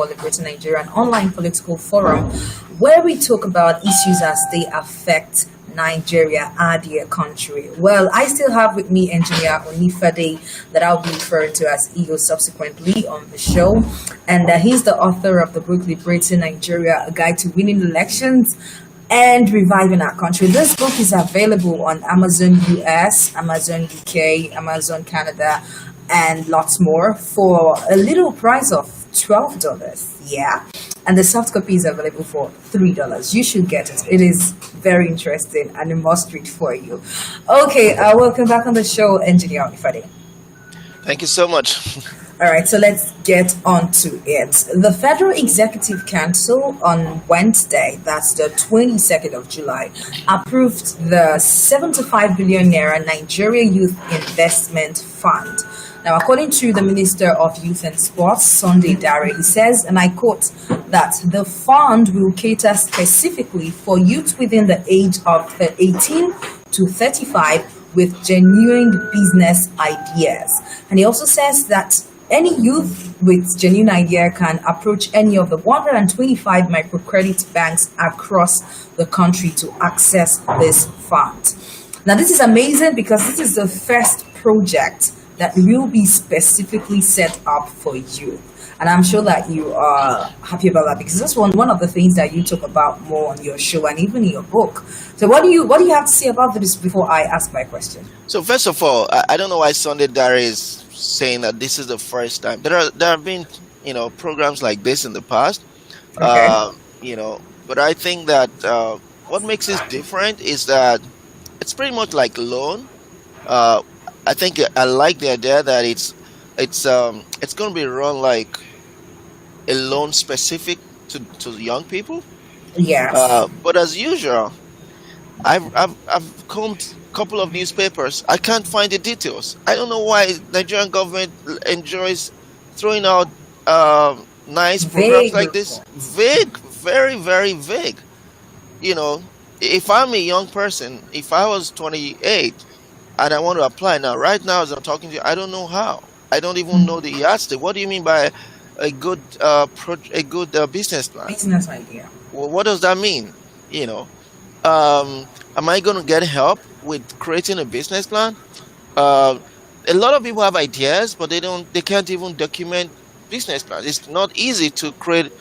Liberating Nigeria, an online political forum where we talk about issues as they affect Nigeria and their country. Well, I still have with me engineer Onifade that I'll be referring to as EO subsequently on the show. And he's the author of the book Liberating Nigeria, A Guide to Winning Elections and Reviving Our Country. This book is available on Amazon US, Amazon UK, Amazon Canada, and lots more for a little price of $12. Yeah. And the soft copy is available for $3. You should get it. It is very interesting and a must read for you. Okay, welcome back on the show, Engineer Onifade. Thank you so much. All right, so let's get on to it. The Federal Executive Council on Wednesday, that's the 22nd of July, approved the 75 billion naira Nigeria Youth Investment Fund. Now, according to the Minister of Youth and Sports, Sunday Dare, he says, and I quote, that the fund will cater specifically for youth within the age of 18 to 35 with genuine business ideas. And he also says that any youth with genuine idea can approach any of the 125 microcredit banks across the country to access this fund. Now, this is amazing because this is the first project that will be specifically set up for youth. And I'm sure that you are happy about that because that's one of the things that you talk about more on your show and even in your book. So what do you have to say about this before I ask my question? So first of all, I don't know why Sunday Dare is saying that this is the first time. There have been programs like this in the past. Okay. But I think that what makes this different is that it's pretty much like a loan. I think I like the idea that it's going to be run like a loan specific to young people. Yes. But as usual, I've combed a couple of newspapers. I can't find the details. I don't know why Nigerian government enjoys throwing out nice programs like this. Vague, very, very vague. If I'm a young person, if I was 28 and I want to apply now, right now as I'm talking to you, I don't know how. I don't even know the yardstick. What do you mean by a good business plan? Business idea. Well, what does that mean? Am I going to get help with creating a business plan? A lot of people have ideas, but they can't even document business plans. It's not easy to create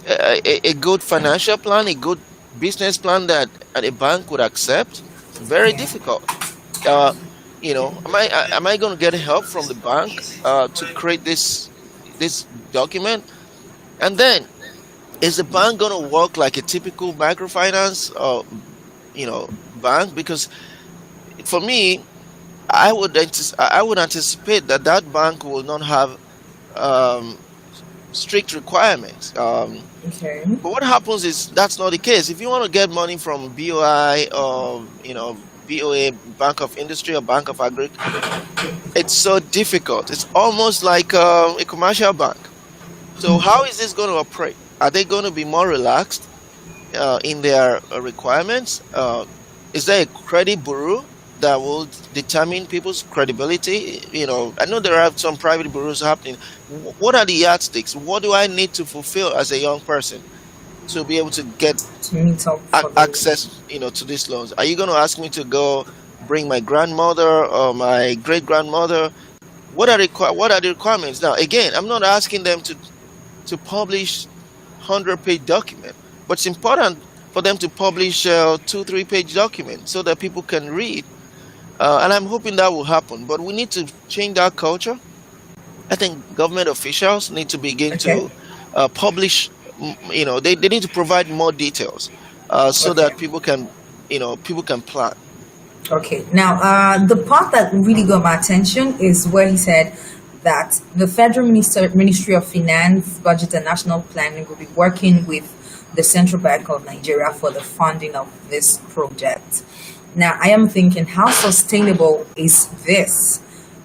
a good financial plan, a good business plan that a bank would accept. Very difficult. Am I going to get help from the bank to create this document? And then, is the bank going to work like a typical microfinance bank? Because for me, I would anticipate that bank will not have strict requirements. Okay. But what happens is that's not the case. If you want to get money from BOI or BOA, Bank of Industry or Bank of Agri, it's so difficult. It's almost like a commercial bank. So how is this going to operate? Are they going to be more relaxed in their requirements? Is there a credit bureau that will determine people's credibility? I know there are some private bureaus happening. What are the yardsticks? What do I need to fulfill as a young person to be able to get access, to these loans? Are you going to ask me to go bring my grandmother or my great grandmother? What are the requirements? Now, again, I'm not asking them to publish 100-page document, but it's important for them to publish 2-3-page document so that people can read. And I'm hoping that will happen. But we need to change that culture. I think government officials need to begin to publish. They need to provide more details so that people can plan. Okay. Now, the part that really got my attention is where he said that the Federal Ministry of Finance, Budget and National Planning will be working with the Central Bank of Nigeria for the funding of this project. Now, I am thinking, how sustainable is this?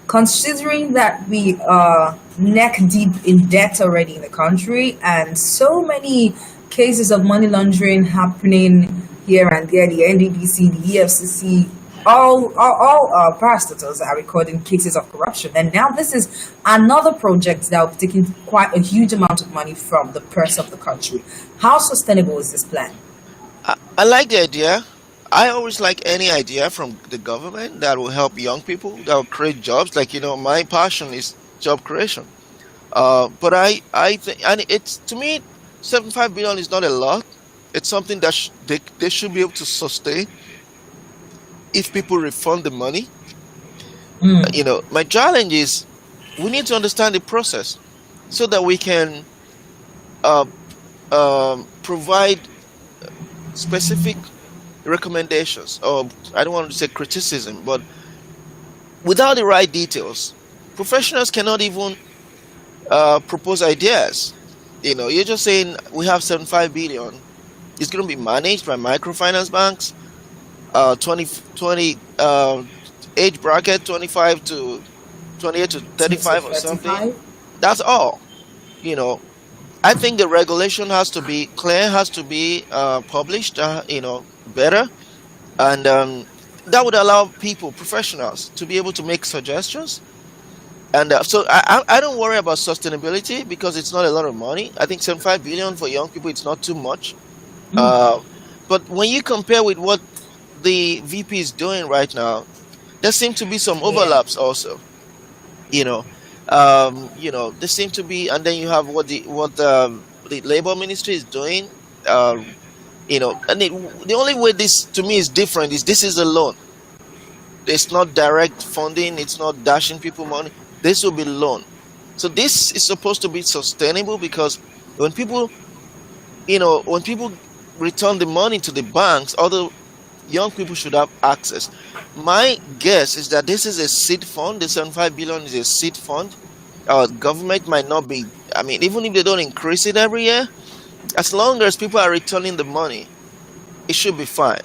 Considering that we are neck deep in debt already in the country and so many cases of money laundering happening here and there, the NDDC, the EFCC all parastatals are recording cases of corruption, and now this is another project that will be taking quite a huge amount of money from the purse of the country. How sustainable is this plan? I like the idea. I always like any idea from the government that will help young people, that will create jobs. Like, my passion is job creation. But I think, and it's to me, 75 billion is not a lot. It's something that they should be able to sustain if people refund the money. My challenge is we need to understand the process so that we can uh, provide specific recommendations, or I don't want to say criticism, but without the right details, professionals cannot even propose ideas. You're just saying we have 75 billion. It's going to be managed by microfinance banks, 20 age bracket 25 to 28 to 35 or something. 35. That's all. You know, I think the regulation has to be clear, has to be published, better, and that would allow people, professionals, to be able to make suggestions. And so I don't worry about sustainability because it's not a lot of money. I think 75 billion for young people, it's not too much. Uh, but when you compare with what the VP is doing right now, there seem to be some Yeah. overlaps also. You know, there seem to be, and then you have what the labor ministry is doing. And the only way this to me is different is this is a loan. It's not direct funding. It's not dashing people money. This will be loan. So this is supposed to be sustainable because when people, when people return the money to the banks, other young people should have access. My guess is that this is a seed fund. The 75 billion is a seed fund. Government might not be. I mean, even if they don't increase it every year, as long as people are returning the money, it should be fine.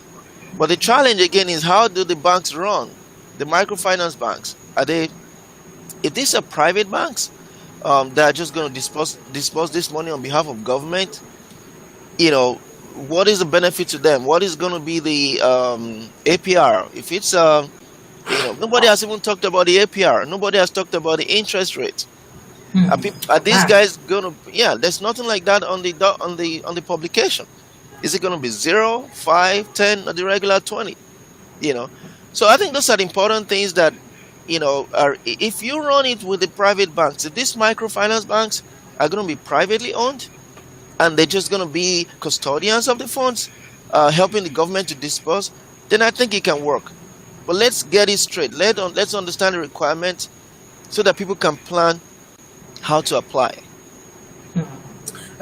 But the challenge again is how do the banks run? The microfinance banks, are they? If these are private banks, that are just going to dispose this money on behalf of government, you know, what is the benefit to them? What is going to be the APR? If it's nobody has even talked about the APR. Nobody has talked about the interest rate. Are these Ah, guys going to? Yeah, there's nothing like that on the publication. Is it going to be 0, 5, 10, or the regular 20? You know, so I think those are the important things that are if you run it with the private banks, if these microfinance banks are going to be privately owned and they're just going to be custodians of the funds, helping the government to disperse, then I think it can work. But let's get it straight. Let's understand the requirements so that people can plan how to apply.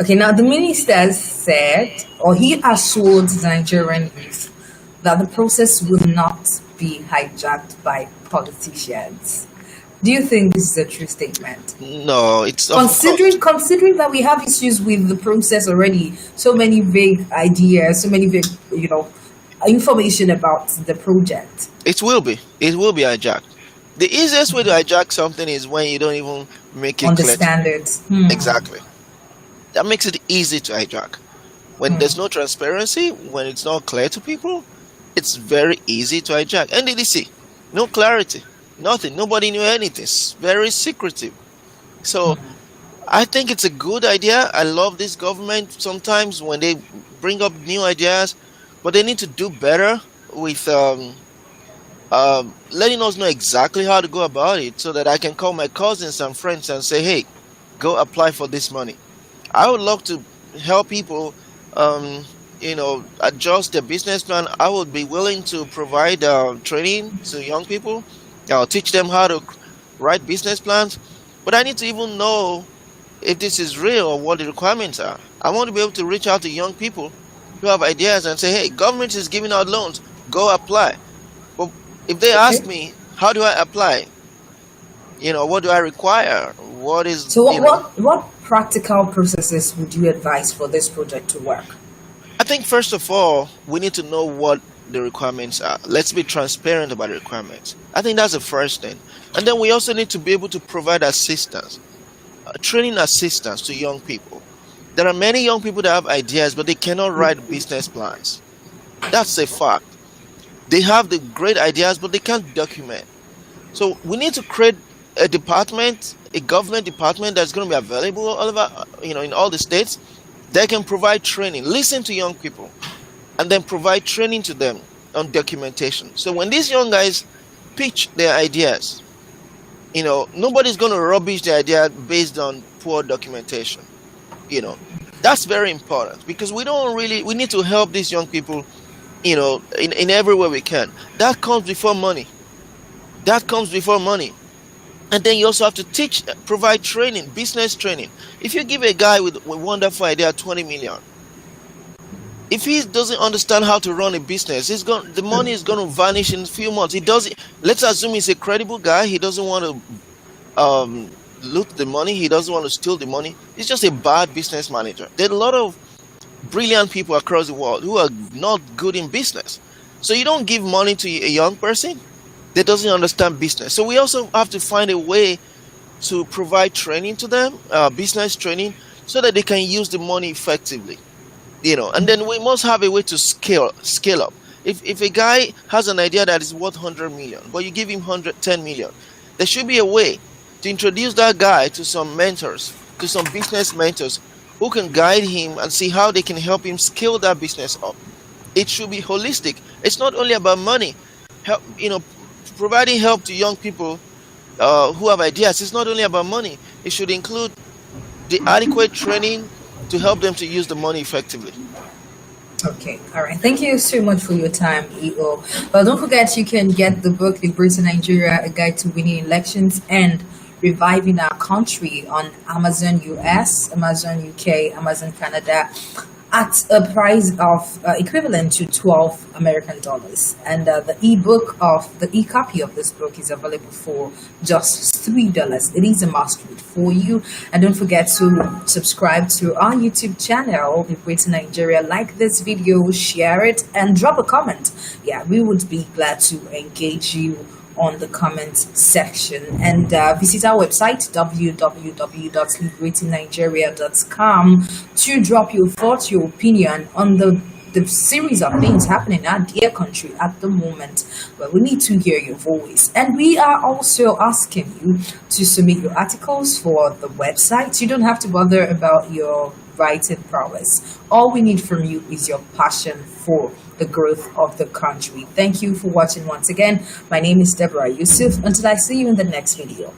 okay, now the minister said, or he assured Nigerian youth that the process will not be hijacked by politicians. Do you think this is a true statement? No, it's of course. Considering that we have issues with the process already, so many vague ideas, so many vague, information about the project. It will be. It will be hijacked. The easiest way to hijack something is when you don't even make it clear. Understand it. Exactly. That makes it easy to hijack. When there's no transparency, when it's not clear to people, it's very easy to hijack. NDDC, no clarity, nothing. Nobody knew anything. It's very secretive. So I think it's a good idea. I love this government sometimes when they bring up new ideas, but they need to do better with letting us know exactly how to go about it so that I can call my cousins and friends and say, hey, go apply for this money. I would love to help people, adjust their business plan. I would be willing to provide training to young people. I'll teach them how to write business plans. But I need to even know if this is real or what the requirements are. I want to be able to reach out to young people who have ideas and say, hey, government is giving out loans. Go apply. But if they ask Okay. me, how do I apply? What do I require? What is, So what practical processes would you advise for this project to work? I think first of all, we need to know what the requirements are. Let's be transparent about the requirements. I think that's the first thing. And then we also need to be able to provide assistance, training assistance to young people. There are many young people that have ideas, but they cannot write business plans. That's a fact. They have the great ideas, but they can't document. So we need to create a department, a government department that's going to be available all over, in all the states. They can provide training, listen to young people, and then provide training to them on documentation. So when these young guys pitch their ideas, nobody's going to rubbish the idea based on poor documentation. That's very important, because we need to help these young people, in every way we can. That comes before money. And then you also have to provide training, business training. If you give a guy with a wonderful idea 20 million, if he doesn't understand how to run a business, the money is going to vanish in a few months. Let's assume he's a credible guy. He doesn't want to loot the money. He doesn't want to steal the money. He's just a bad business manager. There are a lot of brilliant people across the world who are not good in business. So you don't give money to a young person that doesn't understand business. So we also have to find a way to provide training to them, business training, so that they can use the money effectively. And then we must have a way to scale up. If a guy has an idea that is worth 100 million, but you give him 10 million, there should be a way to introduce that guy to some mentors, to some business mentors who can guide him and see how they can help him scale that business up. It should be holistic. It's not only about money. Providing help to young people who have ideas. It's not only about money. It should include the adequate training to help them to use the money effectively. Okay, all right. Thank you so much for your time, EO. Well, don't forget you can get the book Liberating Nigeria, A Guide to Winning Elections and Reviving Our Country on Amazon US, Amazon UK, Amazon Canada at a price of equivalent to $12 American. And the e-copy of this book is available for just $3. It is a must read for you. And don't forget to subscribe to our YouTube channel, Liberating Nigeria. Like this video, share it, and drop a comment. Yeah, we would be glad to engage you on the comment section, and visit our website www.liberatingnigeria.com to drop your thoughts, your opinion on the series of things happening in our dear country at the moment. But we need to hear your voice, and we are also asking you to submit your articles for the website. You don't have to bother about your writing prowess. All we need from you is your passion for the growth of the country. Thank you for watching once again. My name is Deborah Yusuf. Until I see you in the next video,